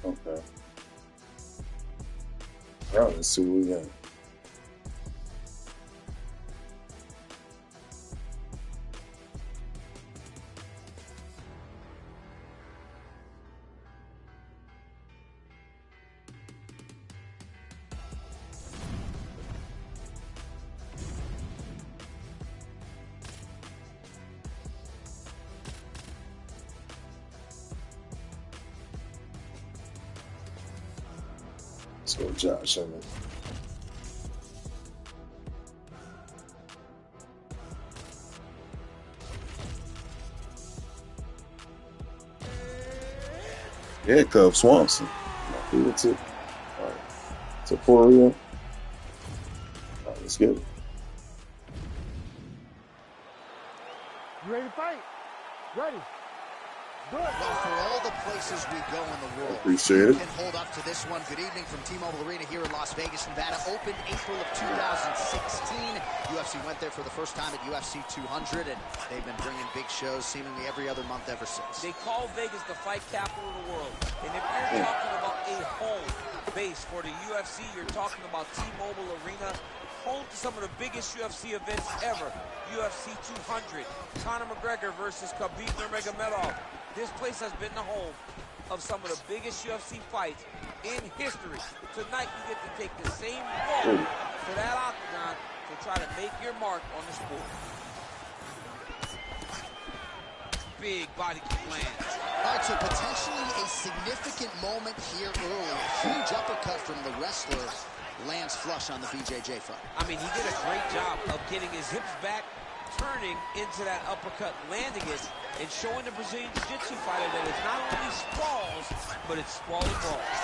Okay. All right, let's see what we got. So Josh Emmett. Yeah, Cub Swanson. It's it. All right. Taporia. All right, let's get it. You ready to fight? Ready. Good. Well, for all the places we go in the world, Appreciate it. can hold up to this one. Good evening from T-Mobile Arena here in Las Vegas, Nevada. Opened April of 2016. UFC went there for the first time at UFC 200, and they've been bringing big shows seemingly every other month ever since. They call Vegas the fight capital of the world. And if you're talking about a home base for the UFC, you're talking about T-Mobile Arena, home to some of the biggest UFC events ever. UFC 200, Conor McGregor versus Khabib Nurmagomedov. This place has been the home of some of the biggest UFC fights in history. Tonight, you get to take the same road to that octagon to try to make your mark on the sport. Big body kick lands. All right, so potentially a significant moment here early. A huge uppercut from the wrestler lands flush on the BJJ front. I mean, he did a great job of getting his hips back, turning into that uppercut, landing it, and showing the Brazilian Jiu-Jitsu fighter that it's not only sprawls, but it's sprawling balls.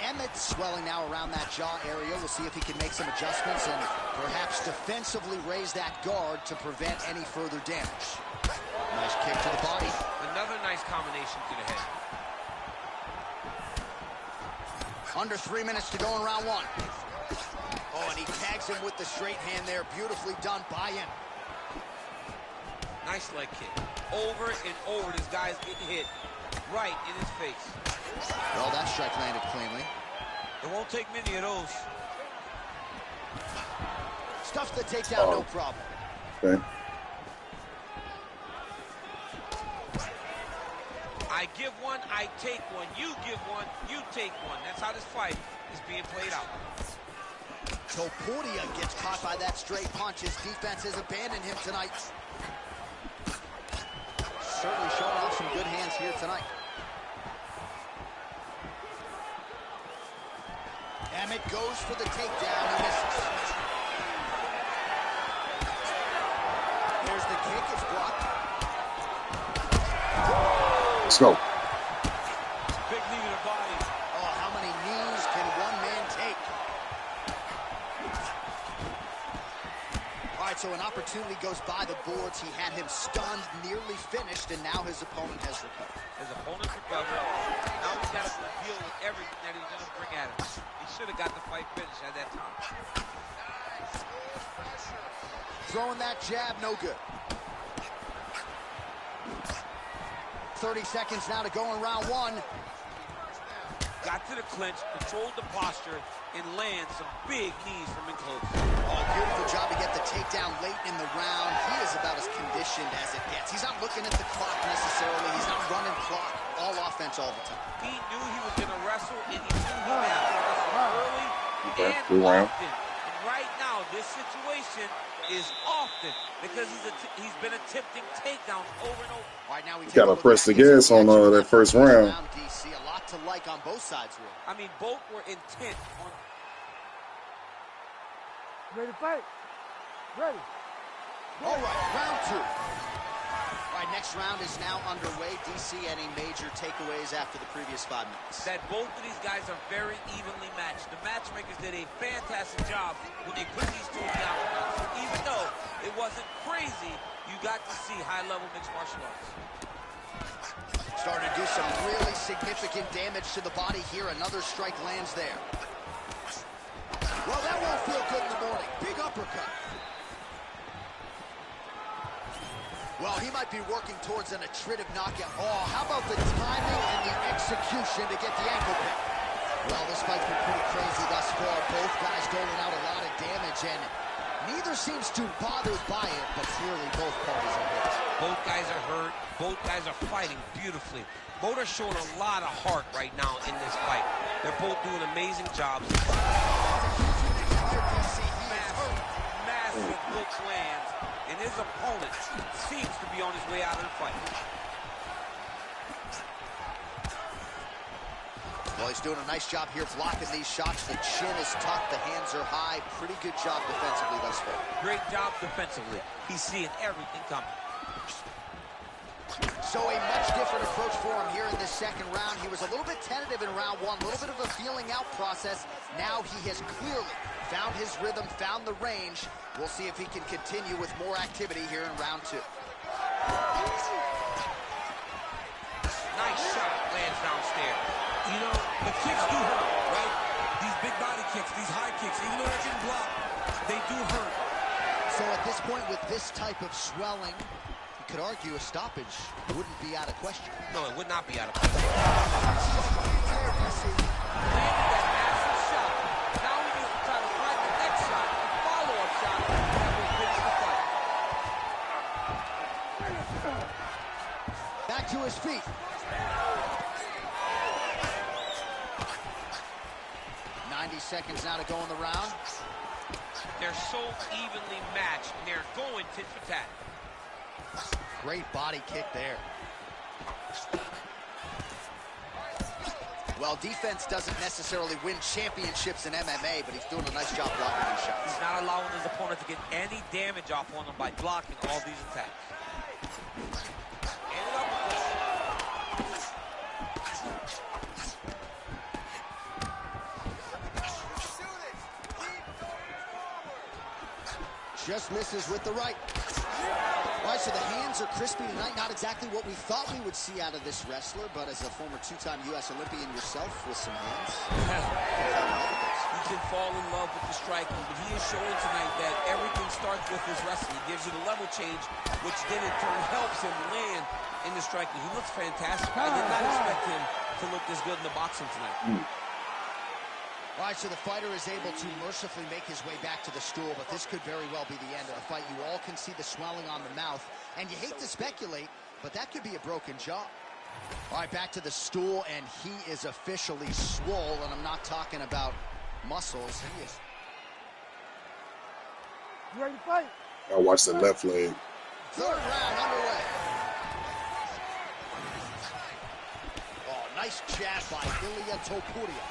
Emmett swelling now around that jaw area. We'll see if he can make some adjustments and perhaps defensively raise that guard to prevent any further damage. Nice kick to the body. Another nice combination to the head. Under 3 minutes to go in round one. Oh, and he tags him with the straight hand there. Beautifully done by him. Nice leg kick. Over and over, this guy's getting hit right in his face. Well, that strike landed cleanly. It won't take many of those. Stuffs the takedown, no problem. Okay. I give one, I take one. You give one, you take one. That's how this fight is being played out. Topuria gets caught by that straight punch. His defense has abandoned him tonight. Certainly showing off some good hands here tonight. Emmett goes for the takedown. He misses. There's the kick. It's blocked. Let's go. Big knee to the body. Oh, how many knees can one man take? All right, so an opportunity goes by the boards. He had him stunned, nearly finished, and now his opponent has recovered. His opponent's recovered. Now he's got to deal with everything that he's going to bring at him. He should have got the fight finished at that time. Throwing that jab, no good. 30 seconds now to go in round one. Got to the clinch, controlled the posture, and land some big knees from in close. Oh, beautiful job to get the takedown late in the round. He is about as conditioned as it gets. He's not looking at the clock necessarily. He's not running clock. All offense all the time. He knew he was going to wrestle, and he knew he would have to wrestle early and often. And right now, this situation is often because he's been attempting takedowns over and over. Right now, Got to press the gas on that first round. DC, a lot to like on both sides, really. I mean, both were intent on. Ready to fight? Ready. All right, round two. All right, next round is now underway. DC at a major your takeaways after the previous 5 minutes? That both of these guys are very evenly matched. The matchmakers did a fantastic job when they put these two in the octagon. So even though it wasn't crazy, you got to see high-level mixed martial arts. Starting to do some really significant damage to the body here. Another strike lands there. Well, that won't feel good in the morning. Big uppercut. Well, he might be working towards an attritive knockout. Oh, how about the timing and the execution to get the ankle pick? Well, this fight's been pretty crazy thus far. Both guys doling out a lot of damage, and neither seems too bothered by it, but clearly both parties are hurt. Both guys are hurt. Both guys are fighting beautifully. Both are showing a lot of heart right now in this fight. They're both doing amazing jobs. Massive hook lands, and his opponent seems to be on his way out of the fight. Well, he's doing a nice job here blocking these shots. The chin is tucked, the hands are high. Pretty good job defensively thus far. Great job defensively. He's seeing everything coming. So a much different approach for him here in this second round. He was a little bit tentative in round one, a little bit of a feeling out process. Now he has clearly found his rhythm, found the range. We'll see if he can continue with more activity here in round two. Nice shot lands downstairs. You know, the kicks do hurt, right? These big body kicks, these high kicks, even though they're getting blocked, they do hurt. So at this point, with this type of swelling, you could argue a stoppage wouldn't be out of question. No, it would not be out of question. Landed that massive shot. Now he needs to try to find the next shot, a follow-up shot that will finish the fight. Back to his feet. Seconds now to go in the round. They're so evenly matched, and they're going tit for tat. Great body kick there. Well, defense doesn't necessarily win championships in MMA, but he's doing a nice job blocking these shots. He's not allowing his opponent to get any damage off on him by blocking all these attacks. Just misses with the right. All right, so the hands are crispy tonight. Not exactly what we thought we would see out of this wrestler, but as a former two-time U.S. Olympian yourself with some hands. You can fall in love with the striking, but he is showing tonight that everything starts with his wrestling. He gives you the level change, which then in turn helps him land in the striking. He looks fantastic. I did not expect him to look this good in the boxing tonight. All right, so the fighter is able to mercifully make his way back to the stool, but this could very well be the end of the fight. You all can see the swelling on the mouth, and you hate to speculate, but that could be a broken jaw. All right, back to the stool, and he is officially swole, and I'm not talking about muscles. He is. You ready to fight? I watched the left leg. Third round underway. Oh, nice jab by Ilia Topuria.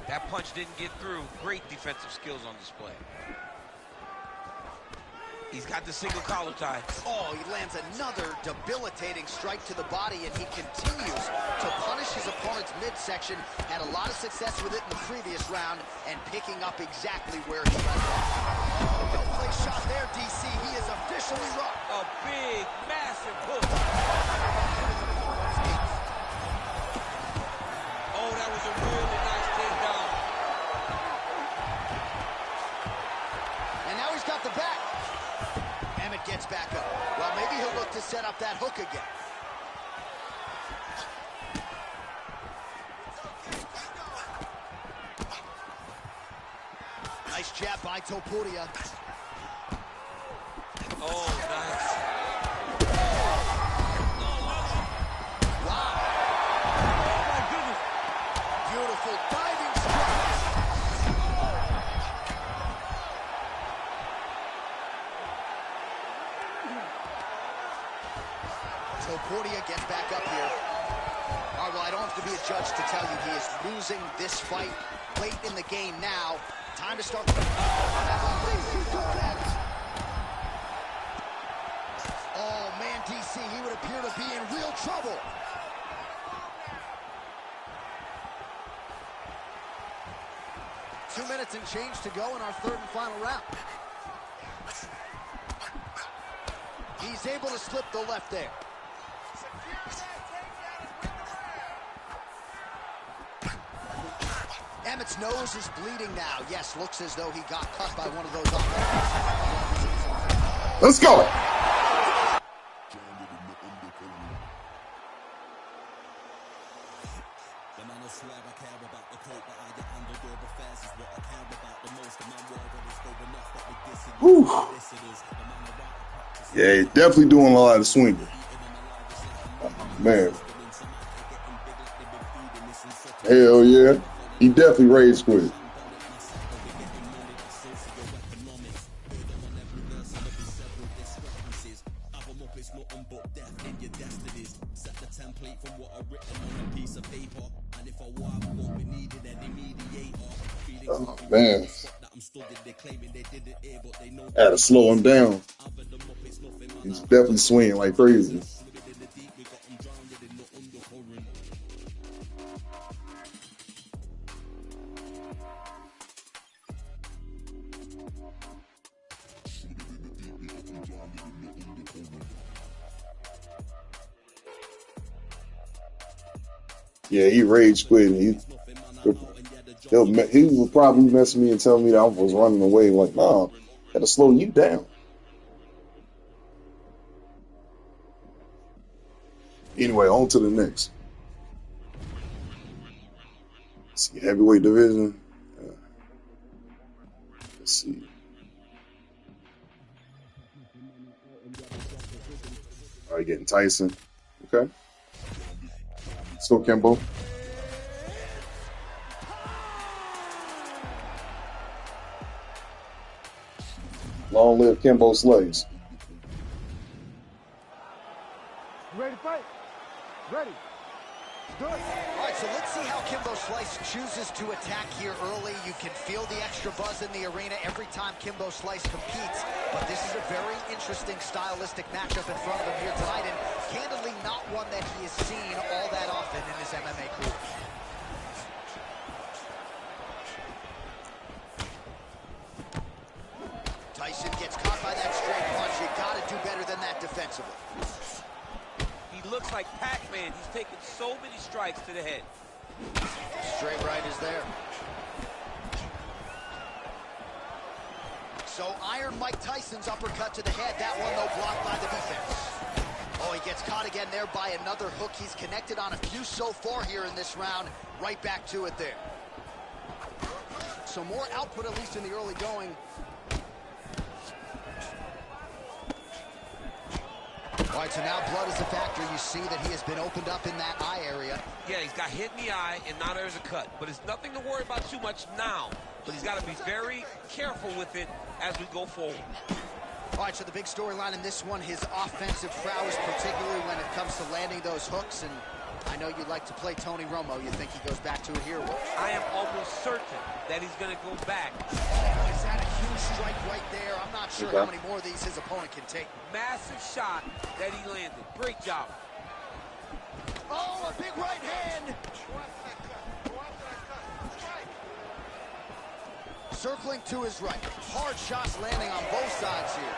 That punch didn't get through. Great defensive skills on display. He's got the single collar tie. Oh, he lands another debilitating strike to the body, and he continues to punish his opponent's midsection. Had a lot of success with it in the previous round, and picking up exactly where he left off. Well placed shot there, DC. He is officially rocked. A big, massive hook. Oh, that was a really nice takedown. And now he's got the back. Emmett gets back up. Well, maybe he'll look to set up that hook again. Nice jab by Topuria. Oh, nice. Wow. Oh, my goodness. Beautiful diving strike. Topuria gets back up here. All right, well, I don't have to be a judge to tell you he is losing this fight late in the game now. Time to start. trouble. Two minutes and change to go in our third and final round. He's able to slip the left there. Emmett's nose is bleeding now. Yes, looks as though he got cut by one of those offenses. Let's go. Whew. Yeah, he's definitely doing a lot of swinging. Oh, man. Hell yeah. He definitely rage quit. Oh, man. I had to slow him down. He's definitely swinging like crazy. Yeah, he rage quit. He would probably mess me and tell me that I was running away. Like, nah, I gotta slow you down. Anyway, on to the next. Let's see, heavyweight division. Let's see. All right, getting Tyson. Okay. Let's go, Kimbo. Long live Kimbo Slice. Ready to fight? Ready. Do it. All right, so let's see how Kimbo Slice chooses to attack here early. You can feel the extra buzz in the arena every time Kimbo Slice competes, but this is a very interesting stylistic matchup in front of him here tonight, and candidly not one that he has seen all that often in his MMA career. Tyson gets caught by that straight punch. You got to do better than that defensively. He looks like Pac-Man. He's taken so many strikes to the head. Straight right is there. So Iron Mike Tyson's uppercut to the head. That one, though, blocked by the defense. Oh, he gets caught again there by another hook. He's connected on a few so far here in this round. Right back to it there. So more output, at least in the early going. All right, so now blood is a factor. You see that he has been opened up in that eye area. Yeah, he's got hit in the eye, and now there's a cut. But it's nothing to worry about too much now. But he's got to be very careful with it as we go forward. All right, so the big storyline in this one, his offensive prowess, particularly when it comes to landing those hooks. And I know you like to play Tony Romo. You think he goes back to it here? I am almost certain that he's going to go back. He's had a huge strike right there. I'm not sure how many more of these his opponent can take. Massive shot that he landed. Great job. Oh, a big right hand. Circling to his right. Hard shots landing on both sides here.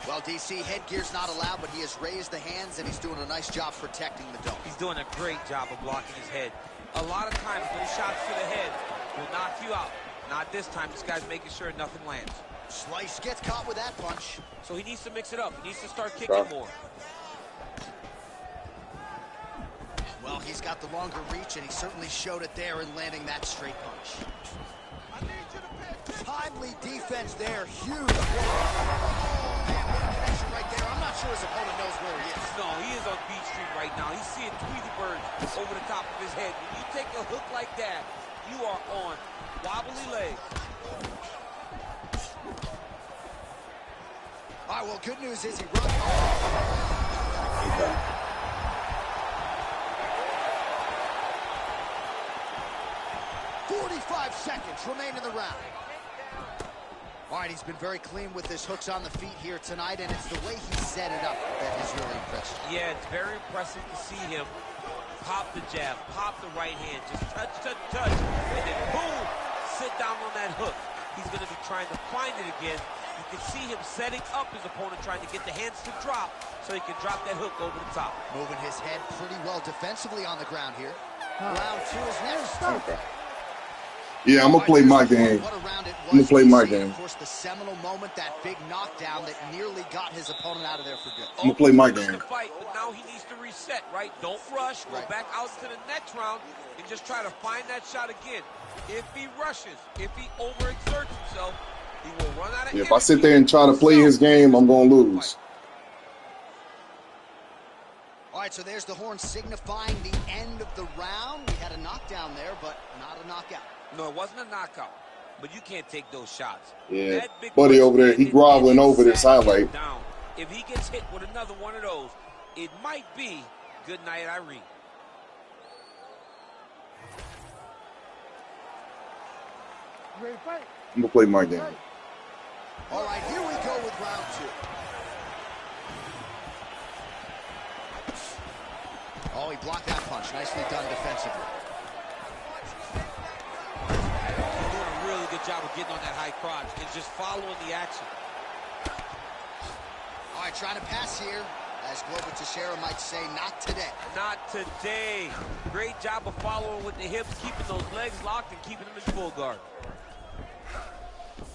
Well, DC, headgear's not allowed, but he has raised the hands, and he's doing a nice job protecting the dome. He's doing a great job of blocking his head. A lot of times, those shots to the head will knock you out. Not this time. This guy's making sure nothing lands. Slice gets caught with that punch. So he needs to mix it up. He needs to start kicking more. Well, he's got the longer reach, and he certainly showed it there in landing that straight punch. Timely defense there. Huge. Oh, man, what a connection right there. I'm not sure his opponent knows where he is. No, he is on Beach Street right now. He's seeing Tweety Bird over the top of his head. When you take a hook like that, you are on wobbly legs. All right, well, good news is he runs. 45 seconds remain in the round. All All right, he's been very clean with his hooks on the feet here tonight, and it's the way he set it up that has really impressed you. Yeah, it's very impressive to see him pop the jab, pop the right hand, just touch, touch, touch, and then boom, sit down on that hook. He's going to be trying to find it again. You can see him setting up his opponent, trying to get the hands to drop so he can drop that hook over the top. Moving his head pretty well defensively on the ground here. Round 2 is next. Okay. Yeah, I'm gonna play my game. I'm gonna play my game. Of course, the seminal moment, that big knockdown that nearly got his opponent out of there for good. I'm gonna play my game. Fight, but now he needs to reset, right? Don't rush. Go back out to the next round and just try to find that shot again. If he rushes, if he overexerts himself, he will run out of energy. If I sit there and try to play his game, I'm gonna lose. All right, so there's the horn signifying the end of the round. We had a knockdown there, but not a knockout. No, it wasn't a knockout, but you can't take those shots. Yeah, buddy over there, he groveling over this highlight. If he gets hit with another one of those, it might be good night, Irene. Ready to fight? I'm gonna play my game. All right, here we go with round 2. Oh, he blocked that punch. Nicely done defensively. Good job of getting on that high crotch and just following the action. All right, trying to pass here. As Glover Teixeira might say, not today. Not today. Great job of following with the hips, keeping those legs locked and keeping them in full guard.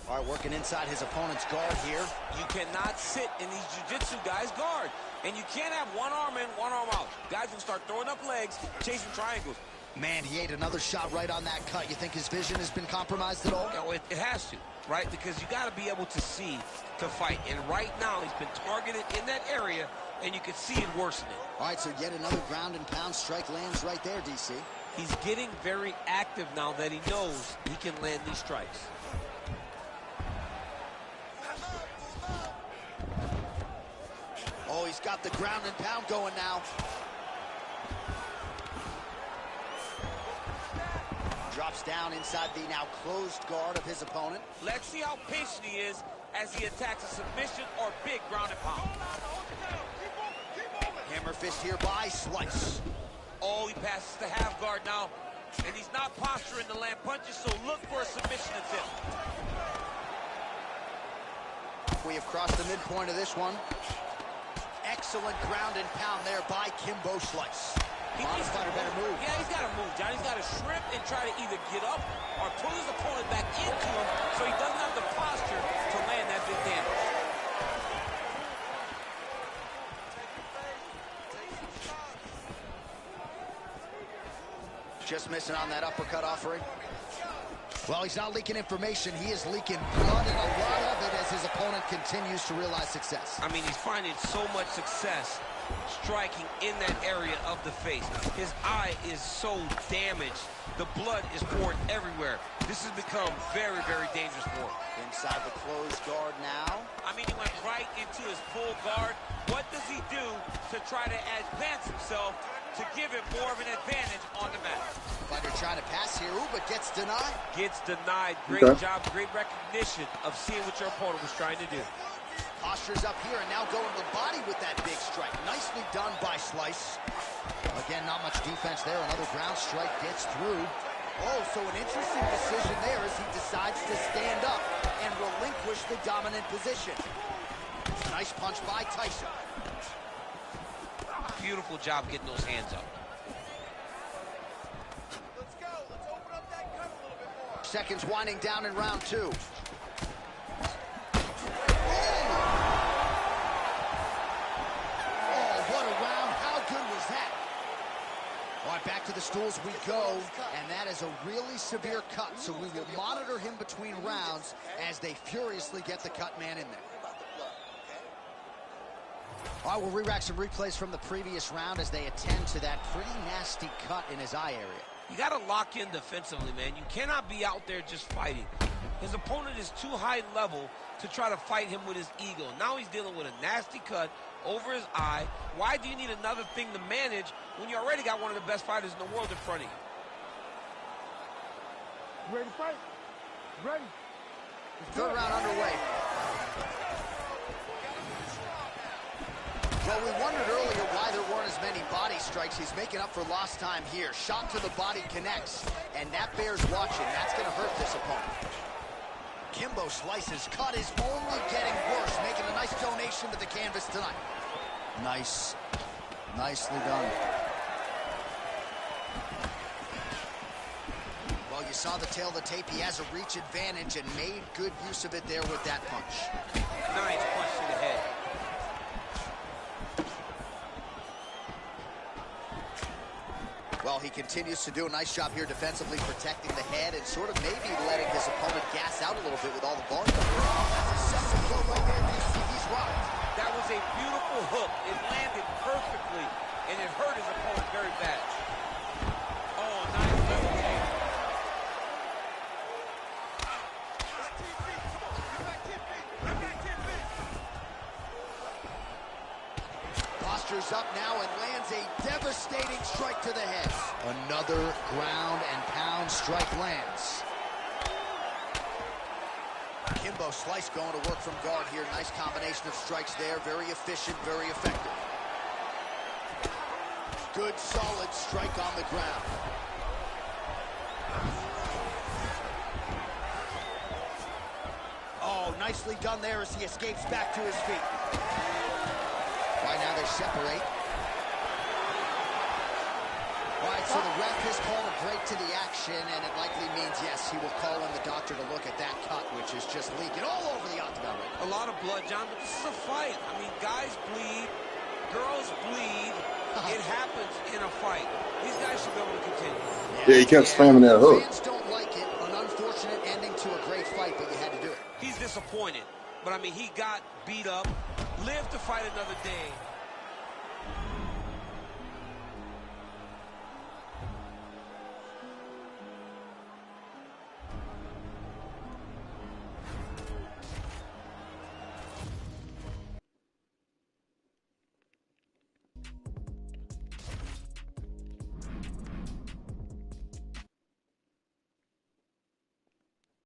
All right, working inside his opponent's guard here. You cannot sit in these jiu-jitsu guys' guard. And you can't have one arm in, one arm out. Guys will start throwing up legs, chasing triangles. Man, he ate another shot right on that cut. You think his vision has been compromised at all? Yeah, well, it has to, right? Because you got to be able to see to fight. And right now, he's been targeted in that area, and you can see it worsening. All right, so yet another ground and pound strike lands right there, DC. He's getting very active now that he knows he can land these strikes. Oh, he's got the ground and pound going now. Drops down inside the now closed guard of his opponent. Let's see how patient he is as he attacks a submission or big ground and pound. Hammer fist here by Slice. Oh, he passes the half guard now. And he's not posturing to land punches, so look for a submission attempt. We have crossed the midpoint of this one. Excellent ground and pound there by Kimbo Slice. He needs to better move. Yeah, he's got to move, John. He's got to shrimp and try to either get up or pull his opponent back into him so he doesn't have the posture to land that big damage. Just missing on that uppercut offering. Well, he's not leaking information. He is leaking blood, and a lot of it as his opponent continues to realize success. I mean, he's finding so much success striking in that area of the face. His eye is so damaged. The blood is pouring everywhere. This has become very, very dangerous for him. Inside the closed guard now. I mean, he went right into his full guard. What does he do to try to advance himself to give him more of an advantage on the mat? Fighter trying to pass here, but gets denied. Gets denied. Great job, great recognition of seeing what your opponent was trying to do. Posture's up here and now going to the body with that big strike. Nicely done by Slice. Again, not much defense there. Another ground strike gets through. Oh, so an interesting decision there as he decides to stand up and relinquish the dominant position. Nice punch by Tyson. Beautiful job getting those hands up. Let's go. Let's open up that cut a little bit more. Seconds winding down in round 2. Back to the stools we go, and that is a really severe cut, so we will monitor him between rounds as they furiously get the cut man in there. All right, we'll re-rack some replays from the previous round as they attend to that pretty nasty cut in his eye area. You got to lock in defensively, man. You cannot be out there just fighting. His opponent is too high level to try to fight him with his ego. Now he's dealing with a nasty cut over his eye. Why do you need another thing to manage when you already got one of the best fighters in the world in front of you? Ready to fight? Ready. Let's Third round underway. Well, we wondered earlier why there weren't as many body strikes. He's making up for lost time here. Shot to the body connects, and that bears watching. That's going to hurt this opponent. Kimbo Slice's cut is only getting worse, making a nice donation to the canvas tonight. Nicely done. Well, you saw the tail of the tape. He has a reach advantage and made good use of it there with that punch. Nice punch to the head. Well, he continues to do a nice job here defensively, protecting the head and sort of maybe letting his opponent gas out a little bit with all the volume. That's a second blow right there. He's rocked. That was a beautiful hook. It landed perfectly, and it hurt his opponent very bad. Oh, nice double kick. Postures up now and lands a devastating strike to the head. Another ground and pound strike lands. Kimbo Slice going to work from guard here. Nice combination of strikes there. Very efficient, very effective. Good, solid strike on the ground. Oh, nicely done there as he escapes back to his feet. Right now they separate. All right, so the ref has called a break to the action, and it likely means, yes, he will call in the doctor to look at that cut, which is just leaking all over the octagon right now. A lot of blood, John, but this is a fight. I mean, guys bleed, girls bleed. It happens in a fight. These guys should be able to continue. Yeah, he kept spamming that hook. Fans don't like it. An unfortunate ending to a great fight, but you had to do it. He's disappointed, but I mean, he got beat up, lived to fight another day.